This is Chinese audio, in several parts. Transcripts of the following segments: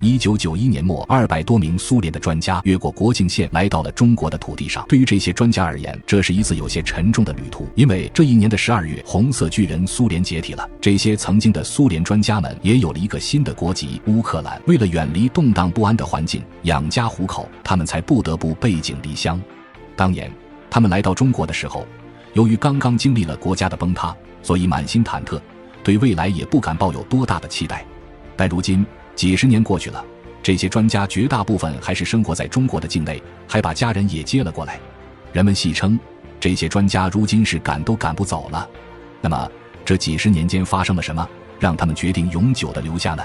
1991年末，200多名苏联的专家越过国境线来到了中国的土地上。对于这些专家而言，这是一次有些沉重的旅途，因为这一年的12月，红色巨人苏联解体了。这些曾经的苏联专家们也有了一个新的国籍——乌克兰。为了远离动荡不安的环境，养家糊口，他们才不得不背井离乡。当年，他们来到中国的时候，由于刚刚经历了国家的崩塌，所以满心忐忑，对未来也不敢抱有多大的期待。但如今几十年过去了，这些专家绝大部分还是生活在中国的境内，还把家人也接了过来。人们戏称，这些专家如今是赶都赶不走了。那么，这几十年间发生了什么，让他们决定永久地留下呢？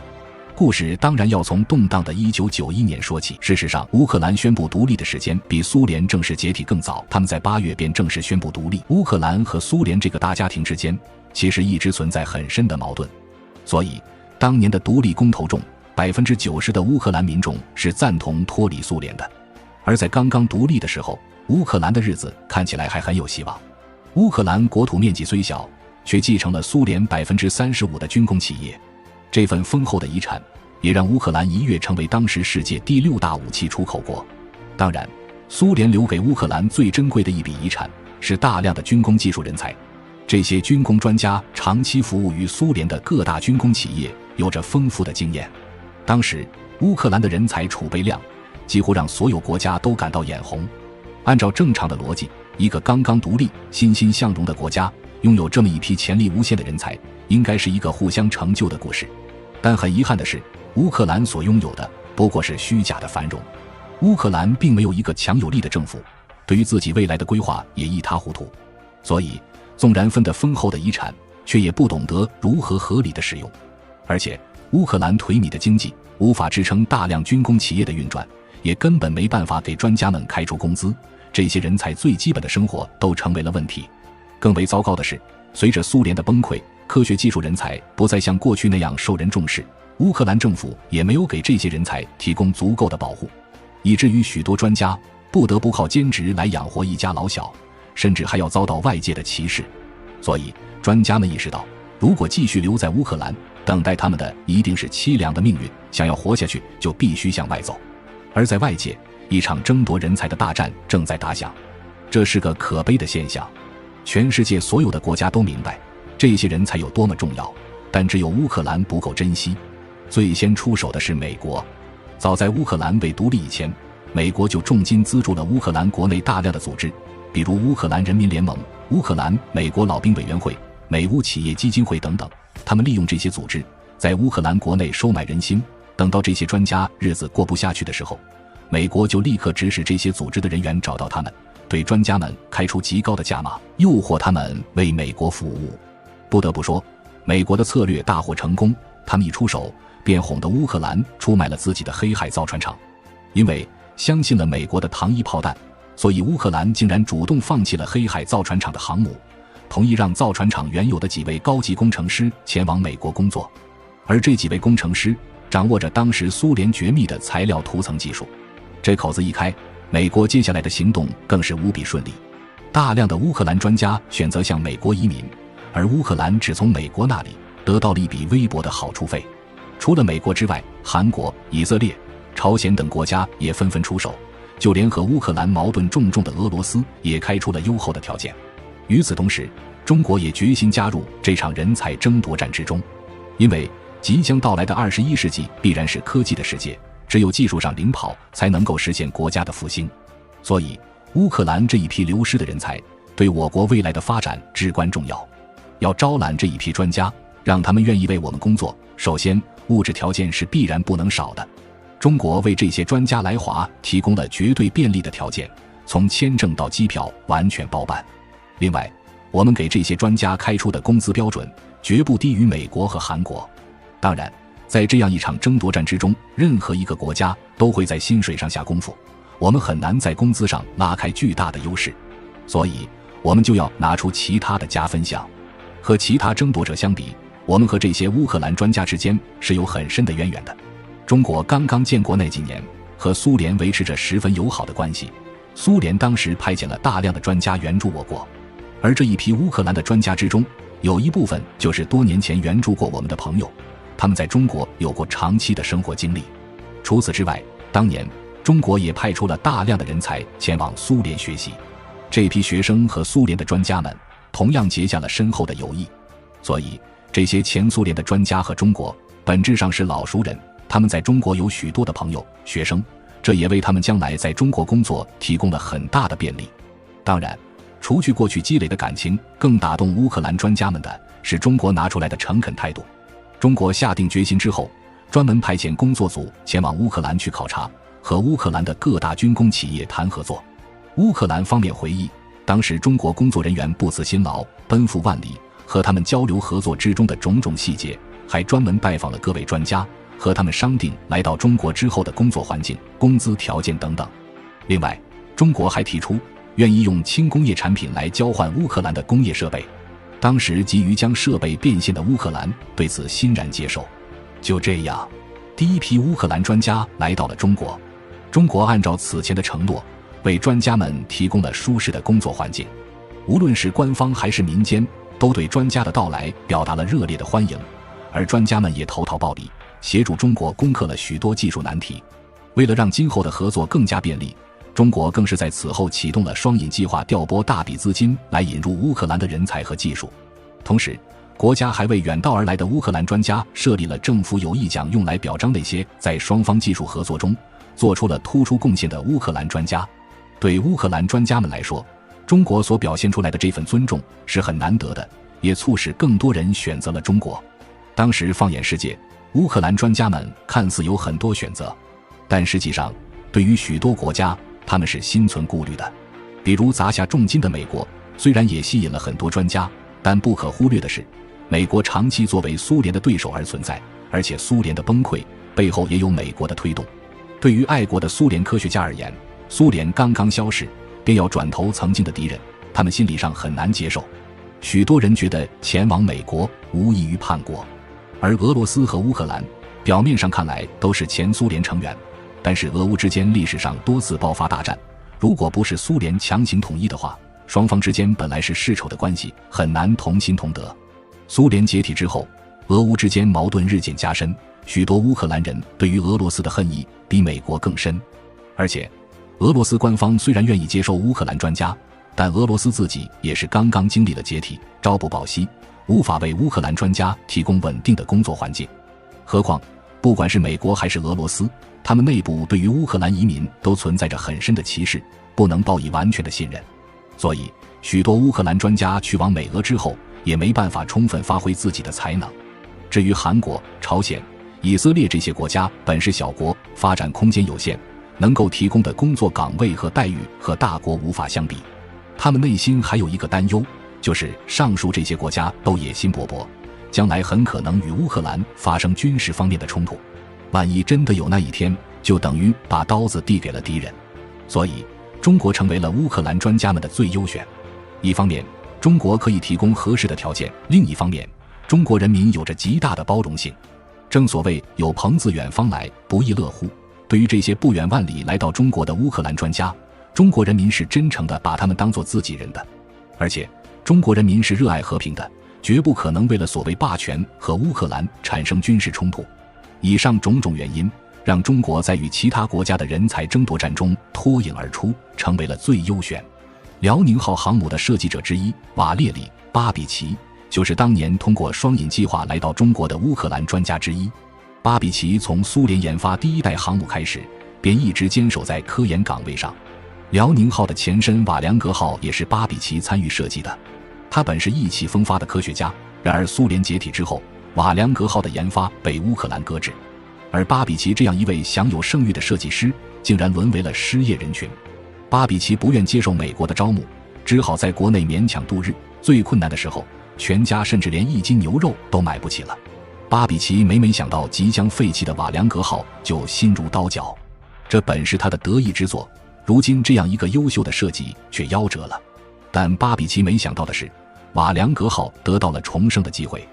故事当然要从动荡的1991年说起。事实上，乌克兰宣布独立的时间比苏联正式解体更早，他们在8月便正式宣布独立。乌克兰和苏联这个大家庭之间，其实一直存在很深的矛盾，所以当年的独立公投中，90%的乌克兰民众是赞同脱离苏联的。而在刚刚独立的时候，乌克兰的日子看起来还很有希望。乌克兰国土面积虽小，却继承了苏联35%的军工企业。这份丰厚的遗产也让乌克兰一跃成为当时世界第6大武器出口国。当然，苏联留给乌克兰最珍贵的一笔遗产是大量的军工技术人才。这些军工专家长期服务于苏联的各大军工企业，有着丰富的经验。当时乌克兰的人才储备量几乎让所有国家都感到眼红。按照正常的逻辑，一个刚刚独立欣欣向荣的国家拥有这么一批潜力无限的人才，应该是一个互相成就的故事。但很遗憾的是，乌克兰所拥有的不过是虚假的繁荣。乌克兰并没有一个强有力的政府，对于自己未来的规划也一塌糊涂，所以纵然分得丰厚的遗产，却也不懂得如何合理的使用。而且乌克兰颓靡的经济无法支撑大量军工企业的运转，也根本没办法给专家们开出工资，这些人才最基本的生活都成为了问题。更为糟糕的是，随着苏联的崩溃，科学技术人才不再像过去那样受人重视，乌克兰政府也没有给这些人才提供足够的保护，以至于许多专家不得不靠兼职来养活一家老小，甚至还要遭到外界的歧视。所以专家们意识到，如果继续留在乌克兰，等待他们的一定是凄凉的命运，想要活下去就必须向外走。而在外界，一场争夺人才的大战正在打响，这是个可悲的现象。全世界所有的国家都明白这些人才有多么重要，但只有乌克兰不够珍惜。最先出手的是美国。早在乌克兰未独立以前，美国就重金资助了乌克兰国内大量的组织，比如乌克兰人民联盟、乌克兰美国老兵委员会、美乌企业基金会等等。他们利用这些组织在乌克兰国内收买人心，等到这些专家日子过不下去的时候，美国就立刻指使这些组织的人员找到他们，对专家们开出极高的价码，诱惑他们为美国服务。不得不说，美国的策略大获成功，他们一出手便哄得乌克兰出卖了自己的黑海造船厂。因为相信了美国的糖衣炮弹，所以乌克兰竟然主动放弃了黑海造船厂的航母，同意让造船厂原有的几位高级工程师前往美国工作。而这几位工程师掌握着当时苏联绝密的材料涂层技术，这口子一开，美国接下来的行动更是无比顺利。大量的乌克兰专家选择向美国移民，而乌克兰只从美国那里得到了一笔微薄的好处费。除了美国之外，韩国、以色列、朝鲜等国家也纷纷出手，就连和乌克兰矛盾重重的俄罗斯也开出了优厚的条件。与此同时，中国也决心加入这场人才争夺战之中，因为即将到来的21世纪必然是科技的世界，只有技术上领跑，才能够实现国家的复兴。所以乌克兰这一批流失的人才对我国未来的发展至关重要。要招揽这一批专家，让他们愿意为我们工作，首先物质条件是必然不能少的。中国为这些专家来华提供了绝对便利的条件，从签证到机票完全包办。另外，我们给这些专家开出的工资标准绝不低于美国和韩国。当然，在这样一场争夺战之中，任何一个国家都会在薪水上下功夫，我们很难在工资上拉开巨大的优势，所以我们就要拿出其他的加分项。和其他争夺者相比，我们和这些乌克兰专家之间是有很深的渊源的。中国刚刚建国那几年，和苏联维持着十分友好的关系，苏联当时派遣了大量的专家援助我国，而这一批乌克兰的专家之中，有一部分就是多年前援助过我们的朋友，他们在中国有过长期的生活经历。除此之外，当年中国也派出了大量的人才前往苏联学习，这批学生和苏联的专家们同样结下了深厚的友谊。所以这些前苏联的专家和中国本质上是老熟人，他们在中国有许多的朋友、学生，这也为他们将来在中国工作提供了很大的便利。当然，除去过去积累的感情，更打动乌克兰专家们的是中国拿出来的诚恳态度。中国下定决心之后，专门派遣工作组前往乌克兰去考察，和乌克兰的各大军工企业谈合作。乌克兰方面回忆，当时中国工作人员不辞辛劳，奔赴万里，和他们交流合作之中的种种细节，还专门拜访了各位专家，和他们商定来到中国之后的工作环境、工资条件等等。另外，中国还提出愿意用轻工业产品来交换乌克兰的工业设备。当时急于将设备变现的乌克兰对此欣然接受。就这样，第一批乌克兰专家来到了中国。中国按照此前的承诺，为专家们提供了舒适的工作环境。无论是官方还是民间，都对专家的到来表达了热烈的欢迎，而专家们也投桃报李，协助中国攻克了许多技术难题。为了让今后的合作更加便利，中国更是在此后启动了双引计划，调拨大笔资金来引入乌克兰的人才和技术。同时，国家还为远道而来的乌克兰专家设立了政府友谊奖，用来表彰那些在双方技术合作中做出了突出贡献的乌克兰专家。对乌克兰专家们来说，中国所表现出来的这份尊重是很难得的，也促使更多人选择了中国。当时放眼世界，乌克兰专家们看似有很多选择，但实际上对于许多国家，他们是心存顾虑的。比如砸下重金的美国，虽然也吸引了很多专家，但不可忽略的是，美国长期作为苏联的对手而存在，而且苏联的崩溃背后也有美国的推动。对于爱国的苏联科学家而言，苏联刚刚消逝，便要转投曾经的敌人，他们心理上很难接受。许多人觉得前往美国无异于叛国。而俄罗斯和乌克兰表面上看来都是前苏联成员，但是俄乌之间历史上多次爆发大战，如果不是苏联强行统一的话，双方之间本来是世仇的关系，很难同心同德。苏联解体之后，俄乌之间矛盾日渐加深，许多乌克兰人对于俄罗斯的恨意比美国更深。而且俄罗斯官方虽然愿意接受乌克兰专家，但俄罗斯自己也是刚刚经历了解体，朝不保夕，无法为乌克兰专家提供稳定的工作环境。何况不管是美国还是俄罗斯，他们内部对于乌克兰移民都存在着很深的歧视，不能抱以完全的信任。所以许多乌克兰专家去往美俄之后，也没办法充分发挥自己的才能。至于韩国、朝鲜、以色列这些国家本是小国，发展空间有限，能够提供的工作岗位和待遇和大国无法相比。他们内心还有一个担忧，就是上述这些国家都野心勃勃，将来很可能与乌克兰发生军事方面的冲突。万一真的有那一天，就等于把刀子递给了敌人。所以中国成为了乌克兰专家们的最优选。一方面，中国可以提供合适的条件，另一方面，中国人民有着极大的包容性。正所谓有朋自远方来，不亦乐乎。对于这些不远万里来到中国的乌克兰专家，中国人民是真诚地把他们当作自己人的。而且中国人民是热爱和平的，绝不可能为了所谓霸权和乌克兰产生军事冲突。以上种种原因，让中国在与其他国家的人才争夺战中脱颖而出，成为了最优选。辽宁号航母的设计者之一瓦列里·巴比奇，就是当年通过双引计划来到中国的乌克兰专家之一。巴比奇从苏联研发第一代航母开始，便一直坚守在科研岗位上。辽宁号的前身瓦良格号也是巴比奇参与设计的。他本是意气风发的科学家，然而苏联解体之后，瓦良格号的研发被乌克兰搁置，而巴比奇这样一位享有盛誉的设计师，竟然沦为了失业人群。巴比奇不愿接受美国的招募，只好在国内勉强度日。最困难的时候，全家甚至连1斤牛肉都买不起了。巴比奇每想到即将废弃的瓦良格号，就心如刀绞。这本是他的得意之作，如今这样一个优秀的设计却夭折了。但巴比奇没想到的是，瓦良格号得到了重生的机会。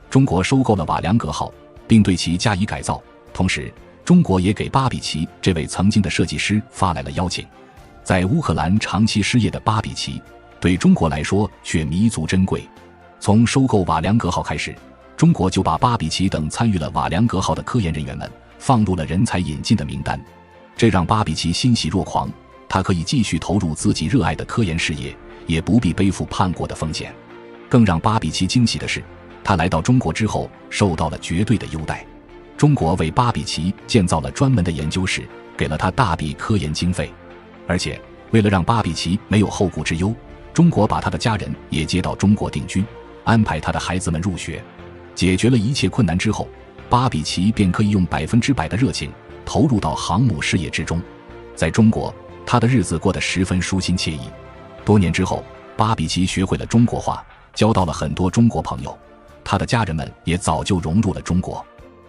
中国收购了瓦良格号，并对其加以改造，同时中国也给巴比奇这位曾经的设计师发来了邀请。在乌克兰长期失业的巴比奇，对中国来说却弥足珍贵。从收购瓦良格号开始，中国就把巴比奇等参与了瓦良格号的科研人员们放入了人才引进的名单，这让巴比奇欣喜若狂，他可以继续投入自己热爱的科研事业，也不必背负叛国的风险。更让巴比奇惊喜的是，他来到中国之后受到了绝对的优待。中国为巴比奇建造了专门的研究室，给了他大笔科研经费，而且为了让巴比奇没有后顾之忧，中国把他的家人也接到中国定居，安排他的孩子们入学。解决了一切困难之后，巴比奇便可以用100%的热情投入到航母事业之中。在中国，他的日子过得十分舒心惬意。多年之后，巴比奇学会了中国话，交到了很多中国朋友，他的家人们也早就融入了中国。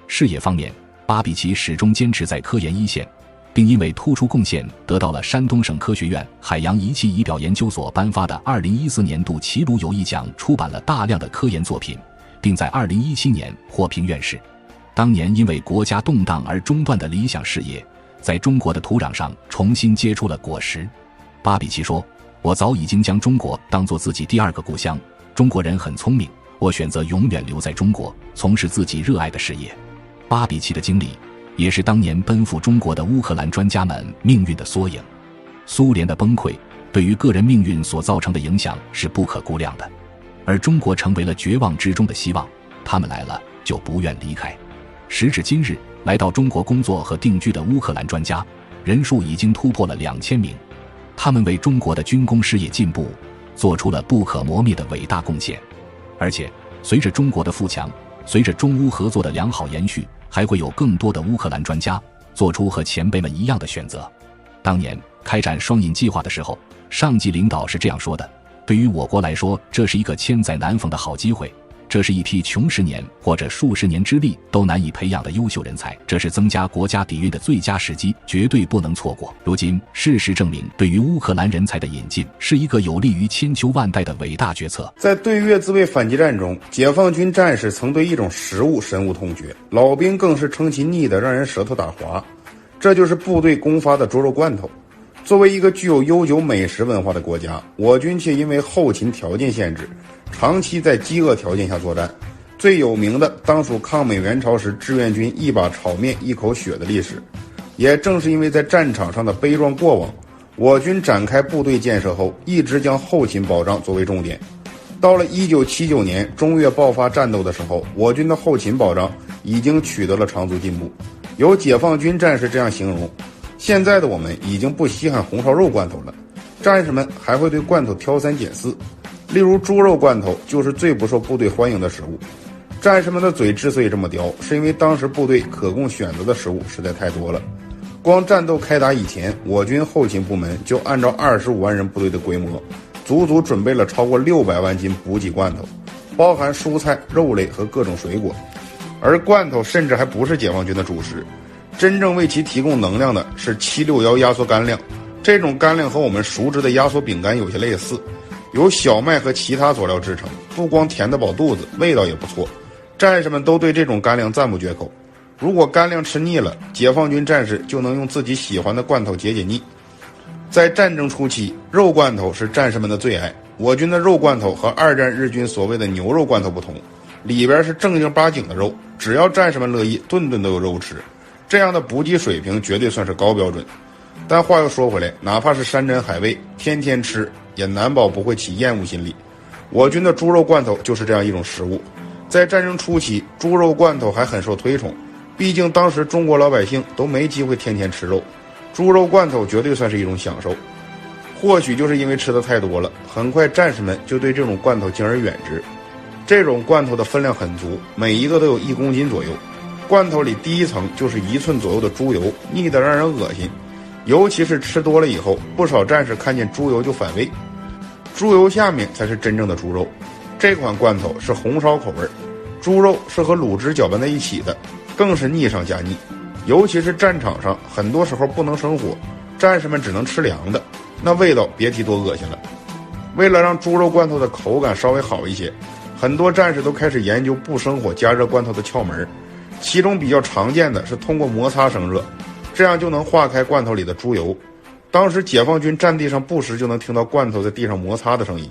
事业方面，巴比奇始终坚持在科研一线，并因为突出贡献得到了山东省科学院海洋仪器仪表研究所颁发的2014年度齐鲁友谊奖，出版了大量的科研作品，并在2017年获评院士。当年因为国家动荡而中断的理想事业，在中国的土壤上重新结出了果实。巴比奇说，我早已经将中国当作自己第二个故乡，中国人很聪明，我选择永远留在中国，从事自己热爱的事业。巴比奇的经历也是当年奔赴中国的乌克兰专家们命运的缩影。苏联的崩溃对于个人命运所造成的影响是不可估量的，而中国成为了绝望之中的希望，他们来了就不愿离开。时至今日，来到中国工作和定居的乌克兰专家人数已经突破了2000名，他们为中国的军工事业进步做出了不可磨灭的伟大贡献。而且随着中国的富强，随着中乌合作的良好延续，还会有更多的乌克兰专家做出和前辈们一样的选择。当年开展双引计划的时候，上级领导是这样说的，对于我国来说，这是一个千载难逢的好机会，这是一批穷10年或者数十年之力都难以培养的优秀人才，这是增加国家底蕴的最佳时机，绝对不能错过。如今事实证明，对于乌克兰人才的引进是一个有利于千秋万代的伟大决策。在对越自卫反击战中，解放军战士曾对一种食物深恶痛绝，老兵更是称其腻得让人舌头打滑，这就是部队公发的猪肉罐头。作为一个具有悠久美食文化的国家，我军却因为后勤条件限制，长期在饥饿条件下作战。最有名的当属抗美援朝时志愿军一把炒面一口血的历史。也正是因为在战场上的悲壮过往，我军展开部队建设后，一直将后勤保障作为重点。到了1979年中越爆发战斗的时候，我军的后勤保障已经取得了长足进步。有解放军战士这样形容，现在的我们已经不稀罕红烧肉罐头了，战士们还会对罐头挑三拣四。例如猪肉罐头就是最不受部队欢迎的食物。战士们的嘴之所以这么刁，是因为当时部队可供选择的食物实在太多了。光战斗开打以前，我军后勤部门就按照25万人部队的规模，足足准备了超过600万斤补给罐头，包含蔬菜、肉类和各种水果。而罐头甚至还不是解放军的主食，真正为其提供能量的是761压缩干粮。这种干粮和我们熟知的压缩饼干有些类似，由小麦和其他佐料制成，不光填得饱肚子，味道也不错。战士们都对这种干粮赞不绝口。如果干粮吃腻了，解放军战士就能用自己喜欢的罐头解解腻。在战争初期，肉罐头是战士们的最爱。我军的肉罐头和二战日军所谓的牛肉罐头不同，里边是正经八经的肉，只要战士们乐意，顿顿都有肉吃。这样的补给水平绝对算是高标准。但话又说回来，哪怕是山珍海味，天天吃也难保不会起厌恶心理。我军的猪肉罐头就是这样一种食物。在战争初期，猪肉罐头还很受推崇，毕竟当时中国老百姓都没机会天天吃肉，猪肉罐头绝对算是一种享受。或许就是因为吃的太多了，很快战士们就对这种罐头敬而远之。这种罐头的分量很足，每一个都有1公斤左右。罐头里第一层就是1寸左右的猪油，腻得让人恶心。尤其是吃多了以后，不少战士看见猪油就反胃。猪油下面才是真正的猪肉。这款罐头是红烧口味，猪肉是和卤汁搅拌在一起的，更是腻上加腻。尤其是战场上，很多时候不能生火，战士们只能吃凉的，那味道别提多恶心了。为了让猪肉罐头的口感稍微好一些，很多战士都开始研究不生火加热罐头的窍门，其中比较常见的是通过摩擦生热，这样就能化开罐头里的猪油。当时解放军战地上不时就能听到罐头在地上摩擦的声音。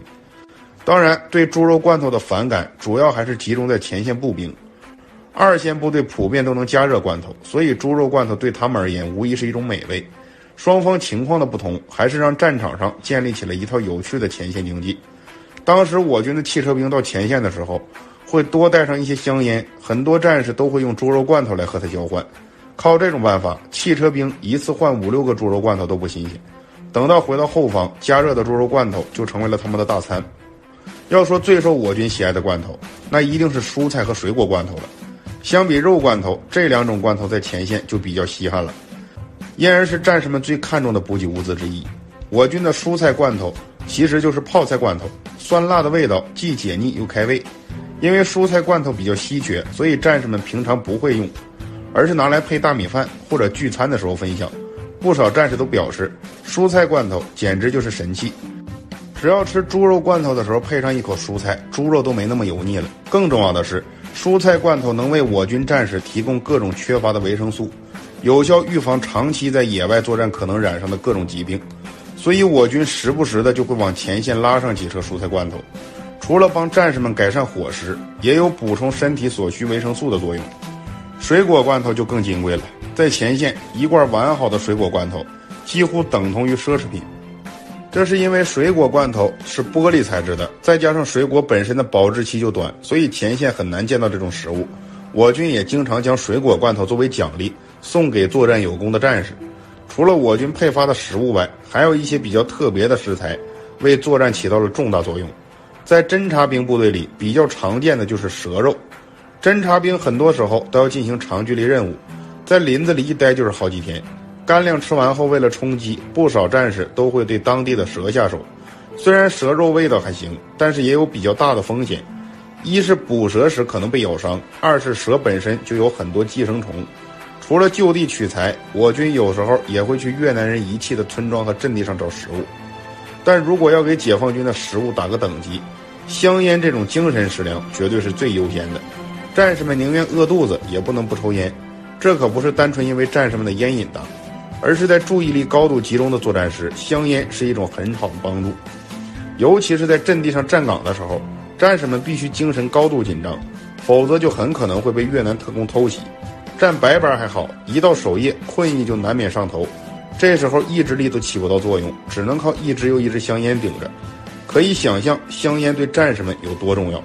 当然，对猪肉罐头的反感主要还是集中在前线步兵，二线部队普遍都能加热罐头，所以猪肉罐头对他们而言无疑是一种美味。双方情况的不同，还是让战场上建立起了一套有趣的前线经济。当时我军的汽车兵到前线的时候，会多带上一些香烟，很多战士都会用猪肉罐头来和它交换。靠这种办法，汽车兵一次换5、6个猪肉罐头都不新鲜。等到回到后方，加热的猪肉罐头就成为了他们的大餐。要说最受我军喜爱的罐头，那一定是蔬菜和水果罐头了。相比肉罐头，这2种罐头在前线就比较稀罕了，因而是战士们最看重的补给物资之一。我军的蔬菜罐头其实就是泡菜罐头，酸辣的味道既解腻又开胃。因为蔬菜罐头比较稀缺，所以战士们平常不会用，而是拿来配大米饭或者聚餐的时候分享。不少战士都表示，蔬菜罐头简直就是神器。只要吃猪肉罐头的时候配上一口蔬菜，猪肉都没那么油腻了。更重要的是，蔬菜罐头能为我军战士提供各种缺乏的维生素，有效预防长期在野外作战可能染上的各种疾病。所以我军时不时的就会往前线拉上几车蔬菜罐头，除了帮战士们改善伙食，也有补充身体所需维生素的作用。水果罐头就更金贵了，在前线一罐完好的水果罐头几乎等同于奢侈品。这是因为水果罐头是玻璃材质的，再加上水果本身的保质期就短，所以前线很难见到这种食物。我军也经常将水果罐头作为奖励送给作战有功的战士。除了我军配发的食物外，还有一些比较特别的食材为作战起到了重大作用。在侦察兵部队里比较常见的就是蛇肉。侦察兵很多时候都要进行长距离任务，在林子里一待就是好几天。干粮吃完后，为了充饥，不少战士都会对当地的蛇下手。虽然蛇肉味道还行，但是也有比较大的风险。一是捕蛇时可能被咬伤，二是蛇本身就有很多寄生虫。除了就地取材，我军有时候也会去越南人遗弃的村庄和阵地上找食物。但如果要给解放军的食物打个等级，香烟这种精神食粮绝对是最优先的。战士们宁愿饿肚子也不能不抽烟，这可不是单纯因为战士们的烟瘾大，而是在注意力高度集中的作战时，香烟是一种很好的帮助。尤其是在阵地上站岗的时候，战士们必须精神高度紧张，否则就很可能会被越南特工偷袭。站白班还好，一到守夜，困意就难免上头，这时候意志力都起不到作用，只能靠一支又一支香烟顶着。可以想象香烟对战士们有多重要。